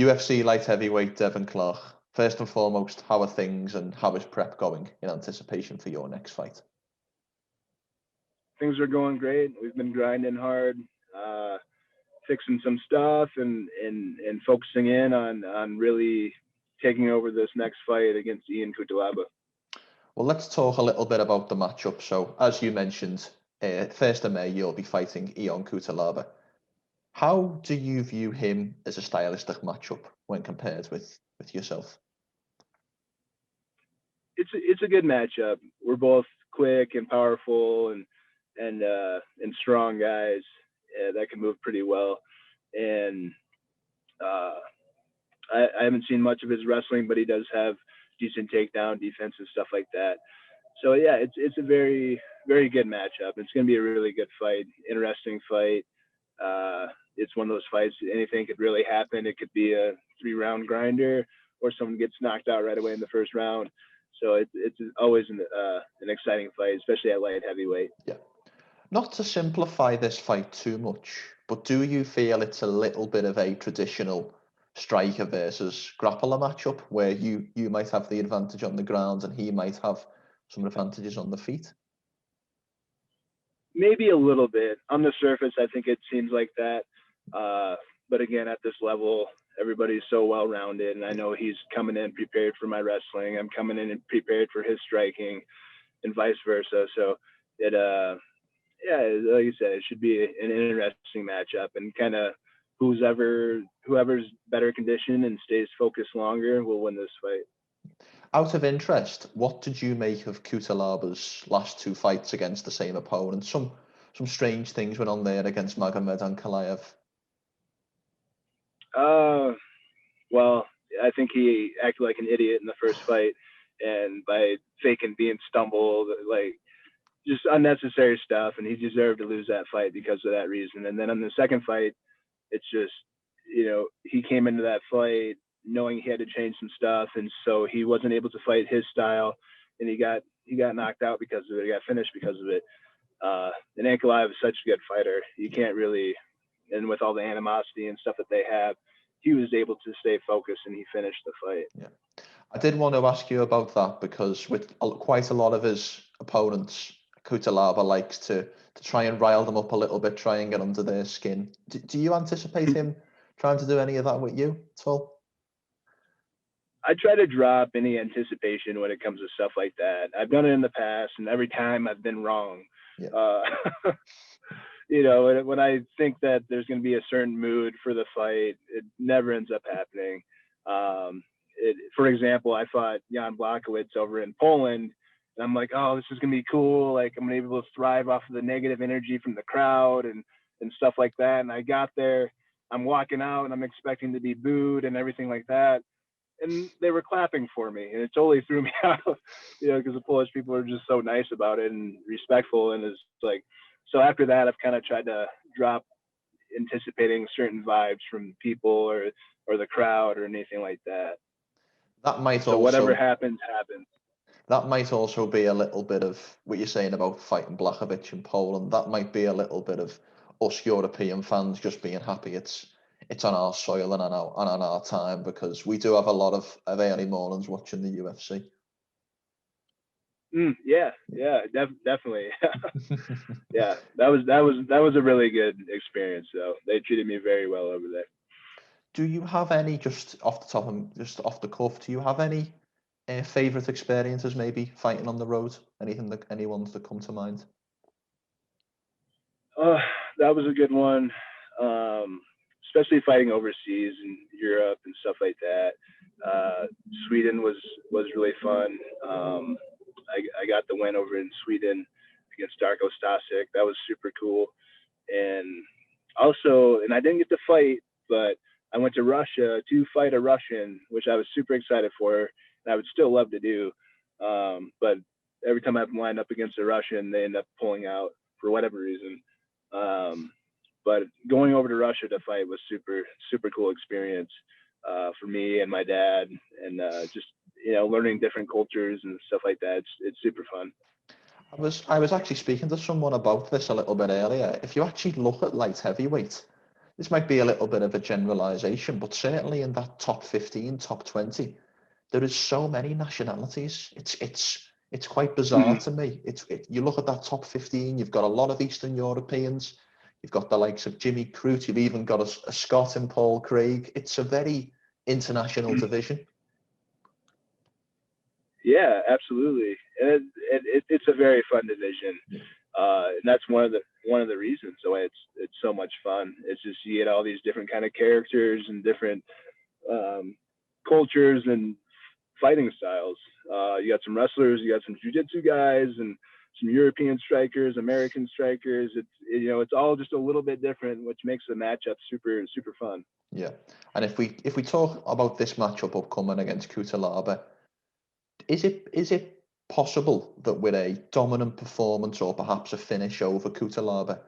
UFC Light-Heavyweight Devin Clark. First and foremost, how are things and how is prep going in anticipation for your next fight? Things are going great. We've been grinding hard, fixing some stuff and focusing in on really taking over this next fight against Ion Cutelaba. Well, let's talk a little bit about the matchup. So, as you mentioned, 1st of May, you'll be fighting Ion Cutelaba. How do you view him as a stylistic matchup when compared with yourself? It's a good matchup. We're both quick and powerful and strong guys that can move pretty well. And I haven't seen much of his wrestling, but he does have decent takedown defense and stuff like that. So yeah, it's a very, very good matchup. It's going to be a really good fight, interesting fight. It's one of those fights, anything could really happen. It could be a 3-round grinder or someone gets knocked out right away in the first round. So it's always an exciting fight, especially at light heavyweight. Yeah. Not to simplify this fight too much, but do you feel it's a little bit of a traditional striker versus grappler matchup where you might have the advantage on the ground and he might have some advantages on the feet? Maybe a little bit. On the surface, I think it seems like that. But again, at this level, everybody's so well-rounded, and I know he's coming in prepared for my wrestling. I'm coming in and prepared for his striking, and vice versa. So it, yeah, like you said, it should be an interesting matchup, and kind of whoever's better conditioned and stays focused longer will win this fight. Out of interest, what did you make of Cutelaba's last 2 fights against the same opponent? Some strange things went on there against Magomed Ankalaev. Well, I think he acted like an idiot in the first fight, and by faking being stumbled, like just unnecessary stuff, and he deserved to lose that fight because of that reason. And then on the second fight, it's just, he came into that fight knowing he had to change some stuff, and so he wasn't able to fight his style, and he got knocked out because of it. He got finished because of it. And Ankalaev is such a good fighter. You can't really, and with all the animosity and stuff that they have, he was able to stay focused and he finished the fight. Yeah, I did want to ask you about that because with quite a lot of his opponents, Cutelaba likes to try and rile them up a little bit, try and get under their skin. Do you anticipate him trying to do any of that with you at all? I try to drop any anticipation when it comes to stuff like that. I've done it in the past, and every time I've been wrong. Yeah. When I think that there's going to be a certain mood for the fight, it never ends up happening. For example, I fought Jan Blachowicz over in Poland, and I'm like, oh, this is going to be cool. Like, I'm going to be able to thrive off of the negative energy from the crowd and stuff like that. And I got there, I'm walking out, and I'm expecting to be booed and everything like that. And they were clapping for me, and it totally threw me out, because the Polish people are just so nice about it and respectful. And it's like, so after that, I've kind of tried to drop anticipating certain vibes from people or the crowd or anything like that. That might so also, whatever happens, happens. That might also be a little bit of what you're saying about fighting Blachowicz in Poland. That might be a little bit of us European fans just being happy it's on our soil and on our time, because we do have a lot of early mornings watching the UFC. Yeah, definitely. Yeah, that was a really good experience. Though they treated me very well over there. Do you have any, just off the cuff? Do you have any favorite experiences, maybe fighting on the road? Any ones that come to mind? That was a good one. Especially fighting overseas in Europe and stuff like that. Sweden was really fun. I got the win over in Sweden against Darko Stasic. That was super cool. And also, and I didn't get to fight, but I went to Russia to fight a Russian, which I was super excited for, and I would still love to do. But every time I've lined up against a Russian, they end up pulling out for whatever reason. But going over to Russia to fight was super cool experience for me and my dad, and just learning different cultures and stuff like that. It's super fun. I was actually speaking to someone about this a little bit earlier. If you actually look at light heavyweight, this might be a little bit of a generalization, but certainly in that top 15, top 20, there is so many nationalities. It's quite bizarre to me. You look at that top 15, you've got a lot of Eastern Europeans, you've got the likes of Jimmy Crute, you've even got a Scot in Paul Craig. It's a very international division. Yeah, absolutely. And it's a very fun division. And that's one of the reasons why it's so much fun. It's just you get all these different kind of characters and different cultures and fighting styles. You got some wrestlers, you got some jiu-jitsu guys, and some European strikers, American strikers. It's all just a little bit different, which makes the matchup super super fun. Yeah, and if we talk about this matchup upcoming against Cutelaba, is it possible that with a dominant performance or perhaps a finish over Cutelaba,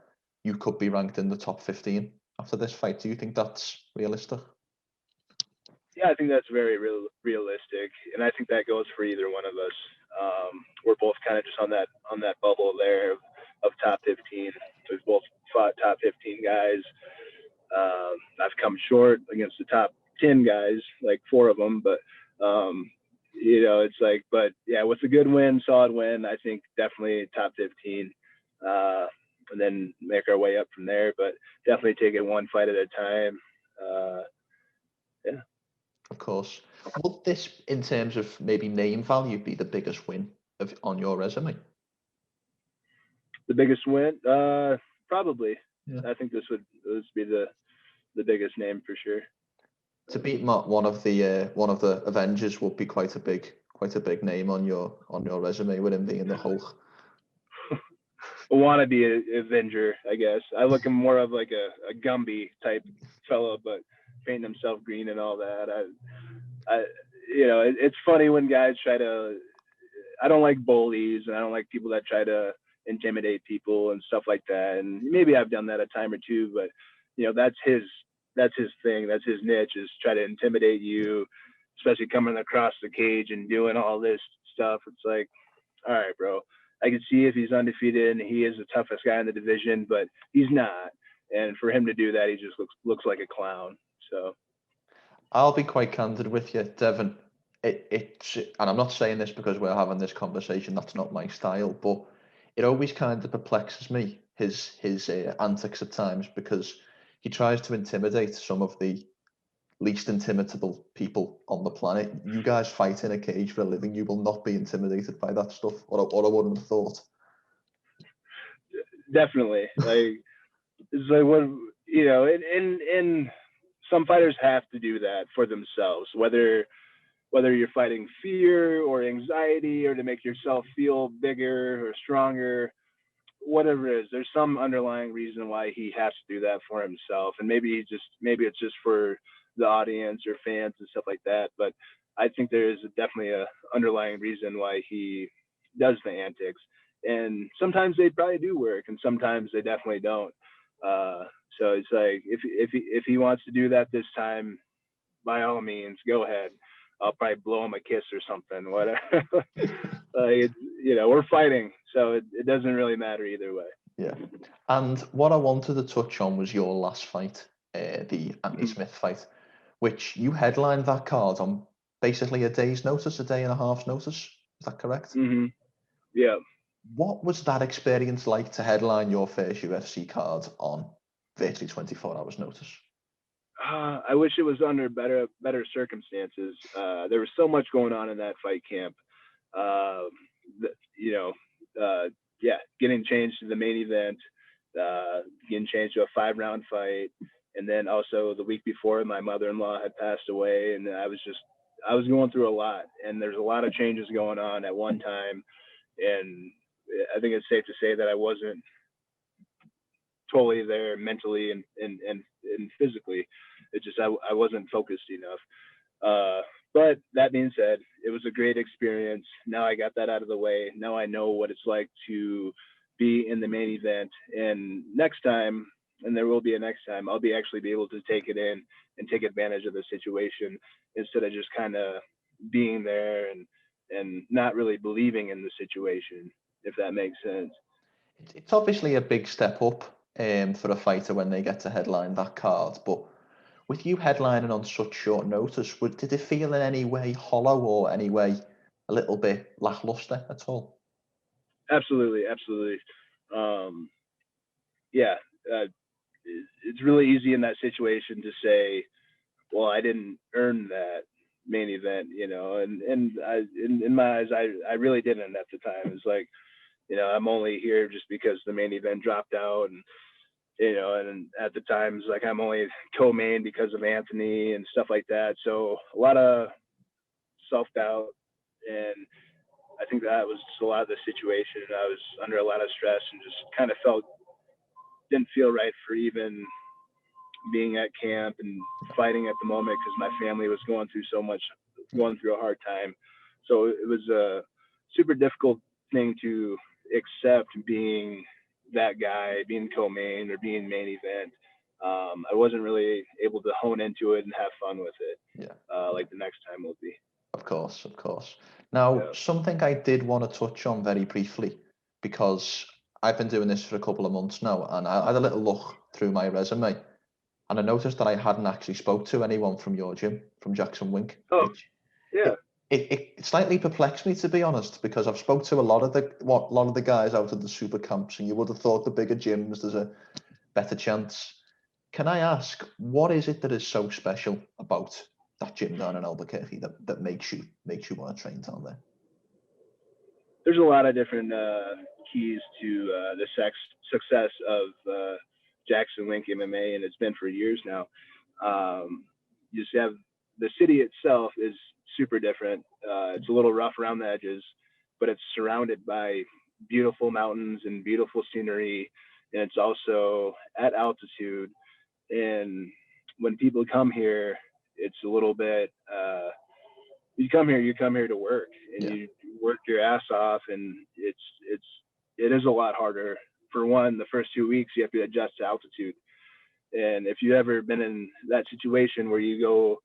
you could be ranked in the top 15 after this fight? Do you think that's realistic? Yeah, I think that's very realistic, and I think that goes for either one of us. We're both kind of just on that bubble there of top 15. We've both fought top 15 guys. I've come short against the top 10 guys, like 4 of them, but it's like, but yeah, with a good win, solid win, I think definitely top 15, and then make our way up from there. But definitely take it one fight at a time. Yeah. Of course. Would this, in terms of maybe name value, be the biggest win on your resume? The biggest win? Probably. Yeah. I think this would be the biggest name for sure. To beat one of the Avengers would be quite a big name on your resume, with him being the Hulk. I want to be an Avenger, I guess. I look him more of like a Gumby type fellow, but painting himself green and all that. It's funny when guys try to. I don't like bullies, and I don't like people that try to intimidate people and stuff like that. And maybe I've done that a time or two, but that's his thing. That's his niche, is try to intimidate you, especially coming across the cage and doing all this stuff. It's like, all right, bro. I can see if he's undefeated and he is the toughest guy in the division, but he's not. And for him to do that, he just looks like a clown. So I'll be quite candid with you, Devin. And I'm not saying this because we're having this conversation. That's not my style, but it always kind of perplexes me, his antics at times, because he tries to intimidate some of the least intimidable people on the planet. You guys fight in a cage for a living. You will not be intimidated by that stuff, or I wouldn't have thought. Definitely. Like, it's like, what, and some fighters have to do that for themselves, whether you're fighting fear or anxiety or to make yourself feel bigger or stronger, whatever it is, there's some underlying reason why he has to do that for himself. And maybe it's just for the audience or fans and stuff like that. But I think there is definitely a underlying reason why he does the antics. And sometimes they probably do work, and sometimes they definitely don't. So it's like, if he wants to do that this time, by all means, go ahead. I'll probably blow him a kiss or something, whatever. We're fighting, so it doesn't really matter either way. Yeah. And what I wanted to touch on was your last fight, the Anthony Smith fight, which you headlined that card on basically a day's notice, a day and a half's notice. Is that correct? Mm-hmm. Yeah. What was that experience like, to headline your first UFC card on virtually 24 hours notice? I wish it was under better circumstances. There was so much going on in that fight camp. Getting changed to the main event, getting changed to a 5-round fight, and then also the week before, my mother-in-law had passed away, and I was going through a lot, and there's a lot of changes going on at one time, and I think it's safe to say that I wasn't totally there mentally and physically. It's just I wasn't focused enough. But that being said, it was a great experience. Now I got that out of the way. Now I know what it's like to be in the main event. And next time, and there will be a next time, I'll be able to take it in and take advantage of the situation, instead of just kind of being there and not really believing in the situation, if that makes sense. It's obviously a big step up for a fighter when they get to headline that card. But with you headlining on such short notice, did it feel in any way hollow or any way a little bit lackluster at all? Absolutely. Yeah, it's really easy in that situation to say, well, I didn't earn that main event, and in my eyes, I really didn't at the time. It's like, I'm only here just because the main event dropped out, and at the time it's like I'm only co-main because of Anthony and stuff like that. So a lot of self-doubt, and I think that was just a lot of the situation. I was under a lot of stress and just kind of didn't feel right for even being at camp and fighting at the moment because my family was going through a hard time. So it was a super difficult thing to accept, being that guy, being co-main or being main event. I wasn't really able to hone into it and have fun with it. Like the next time will be. Of course. Now, something I did want to touch on very briefly, because I've been doing this for a couple of months now, and I had a little look through my resume, and I noticed that I hadn't actually spoke to anyone from your gym, from Jackson Wink. Oh, yeah. It slightly perplexed me, to be honest, because I've spoke to a lot of the guys out of the super camps, and you would have thought the bigger gyms there's a better chance. Can I ask, what is it that is so special about that gym down in Albuquerque that makes you want to train down there? There's a lot of different keys to the success of JacksonWinkMMA, and it's been for years now. You just have the city itself is super different. It's a little rough around the edges, but it's surrounded by beautiful mountains and beautiful scenery, and it's also at altitude. And when people come here, it's a little bit. You come here to work, and you work your ass off, and it is a lot harder. For one, the first 2 weeks you have to adjust to altitude, and if you've ever been in that situation where you go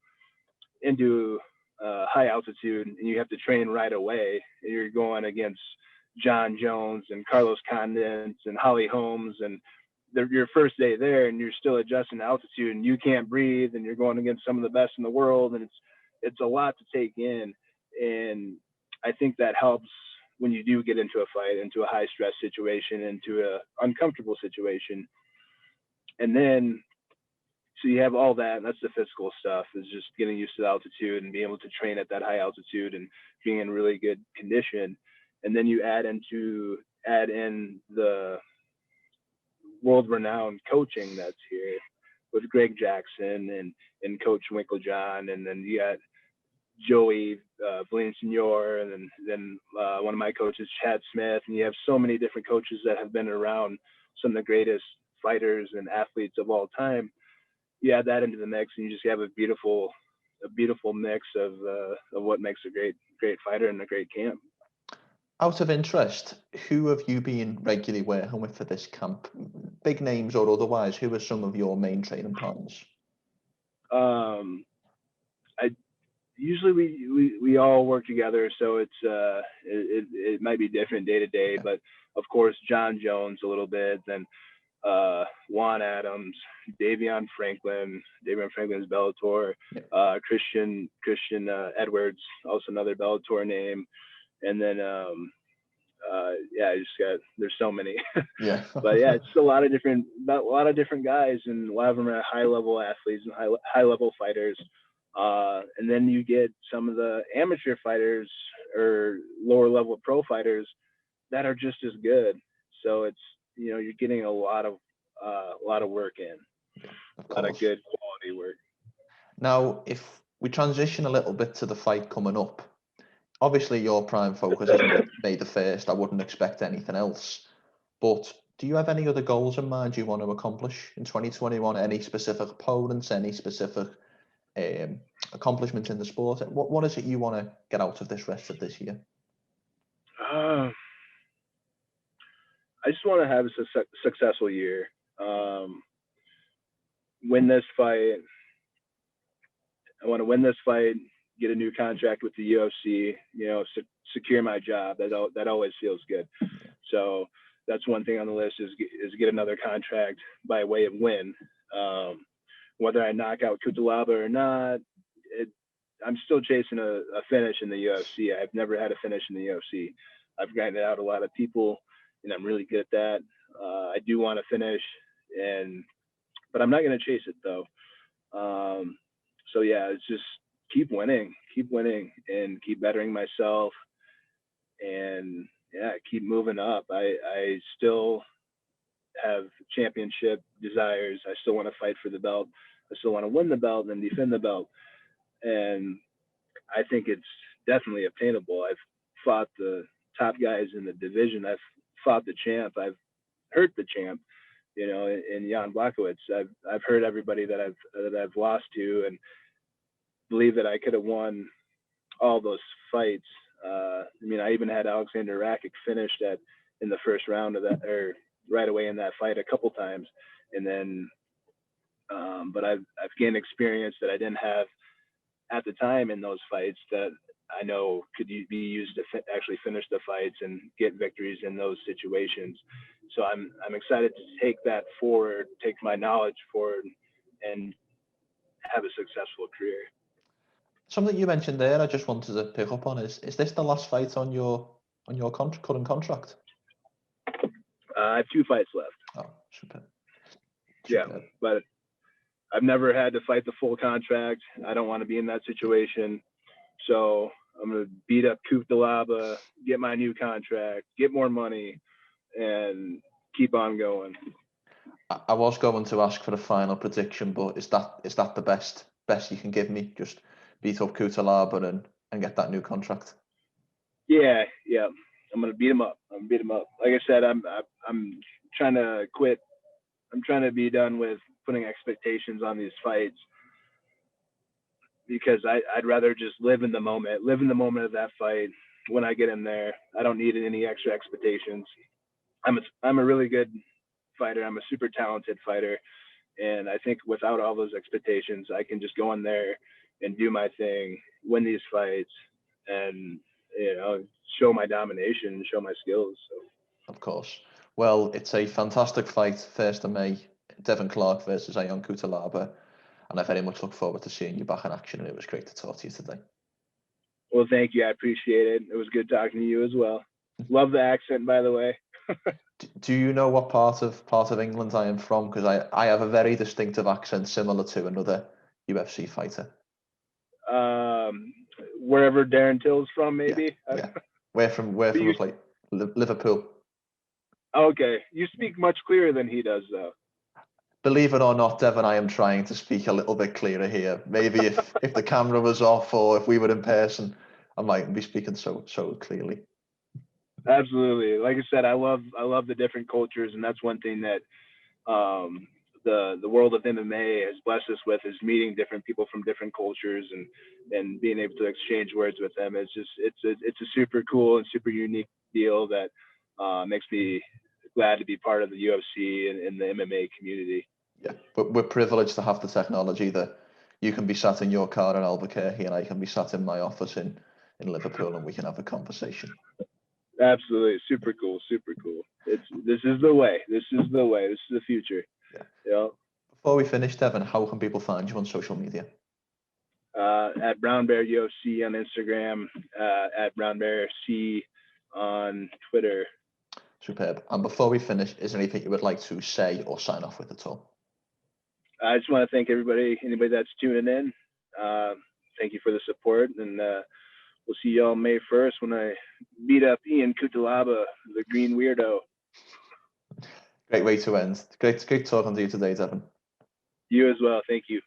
into high altitude and you have to train right away, and you're going against Jon Jones and Carlos Condit and Holly Holmes, and your first day there, and you're still adjusting to altitude, and you can't breathe, and you're going against some of the best in the world, and it's a lot to take in. And I think that helps when you do get into a fight, into a high stress situation, into a uncomfortable situation. And then, so you have all that, and that's the physical stuff, is just getting used to the altitude and being able to train at that high altitude and being in really good condition. And then you add in the world-renowned coaching that's here with Greg Jackson and Coach Winklejohn, and then you got Joey Villasenor, and then one of my coaches, Chad Smith, and you have so many different coaches that have been around some of the greatest fighters and athletes of all time. You add that into the mix, and you just have a beautiful mix of what makes a great fighter and a great camp. Out of interest, who have you been regularly working with for this camp? Big names or otherwise, who are some of your main training partners? Usually we all work together, so it might be different day to day, but of course Jon Jones a little bit, then Juan Adams, Davion Franklin's Bellator, Christian Edwards, also another Bellator name, and then there's so many. But yeah, it's a lot of different guys, and a lot of them are high level athletes and high level fighters. And then you get some of the amateur fighters or lower level pro fighters that are just as good. So it's, you're getting a lot of work in, a lot of good quality work. Now, if we transition a little bit to the fight coming up, obviously your prime focus is May the 1st. I wouldn't expect anything else. But do you have any other goals in mind you want to accomplish in 2021? Any specific opponents? Any specific accomplishments in the sport? What is it you want to get out of this rest of this year? I just want to have a successful year. Win this fight. I want to win this fight, get a new contract with the UFC, secure my job. That always feels good. So that's one thing on the list is get another contract by way of win. Whether I knock out Cutelaba or not, I'm still chasing a finish in the UFC. I've never had a finish in the UFC. I've grinded out a lot of people, and I'm really good at that. I do want to finish, but I'm not going to chase it though. So yeah, it's just keep winning, and keep bettering myself, and yeah, keep moving up. I still have championship desires. I still want to fight for the belt. I still want to win the belt and defend the belt. And I think it's definitely obtainable. I've fought the top guys in the division. I've fought the champ. I've hurt the champ, in Jan Blachowicz. I've hurt everybody that I've lost to, and believe that I could have won all those fights. I even had Alexander Rakic finished in the first round of that, or right away in that fight a couple times, and then but I've gained experience that I didn't have at the time in those fights that I know could be used to actually finish the fights and get victories in those situations. So I'm excited to take that forward, take my knowledge forward, and have a successful career. Something you mentioned there, I just wanted to pick up on is this the last fight on your current contract? I have 2 fights left. Oh, super. Yeah, but I've never had to fight the full contract. I don't want to be in that situation. So I'm going to beat up Cutelaba, get my new contract, get more money, and keep on going. I was going to ask for the final prediction, but is that the best you can give me? Just beat up Cutelaba and get that new contract? Yeah. I'm going to beat him up. Like I said, I'm trying to quit. I'm trying to be done with putting expectations on these fights, because I'd rather just live in the moment of that fight. When I get in there, I don't need any extra expectations. I'm a really good fighter. I'm a super talented fighter. And I think without all those expectations, I can just go in there and do my thing, win these fights, and, show my domination, show my skills. So. Of course. Well, it's a fantastic fight, 1st of May, Devin Clark versus Ion Cutelaba. And I very much look forward to seeing you back in action. And it was great to talk to you today. Well, thank you. I appreciate it. It was good talking to you as well. Love the accent, by the way. Do you know what part of England I am from? Because I have a very distinctive accent similar to another UFC fighter. Wherever Darren Till's from, maybe. Yeah. We're from a place, Liverpool. Okay, you speak much clearer than he does, though. Believe it or not, Devin, I am trying to speak a little bit clearer here. Maybe if the camera was off or if we were in person, I mightn't be speaking so clearly. Absolutely. Like I said, I love the different cultures, and that's one thing that the world of MMA has blessed us with, is meeting different people from different cultures and being able to exchange words with them. It's a super cool and super unique deal that makes me glad to be part of the UFC and the MMA community. Yeah, but we're privileged to have the technology that you can be sat in your car in Albuquerque and I can be sat in my office in Liverpool and we can have a conversation. Absolutely. Super cool. This is the way. This is the future. Yeah. Before we finish, Devin, how can people find you on social media? At Brown Bear UFC on Instagram, at Brown Bear C on Twitter. Superb. And before we finish, is there anything you would like to say or sign off with at all? I just want to thank anybody that's tuning in. Thank you for the support, and we'll see y'all May 1st when I beat up Ion Cutelaba, the green weirdo. Great way to end. Great talking to you today, Devin. You as well. Thank you.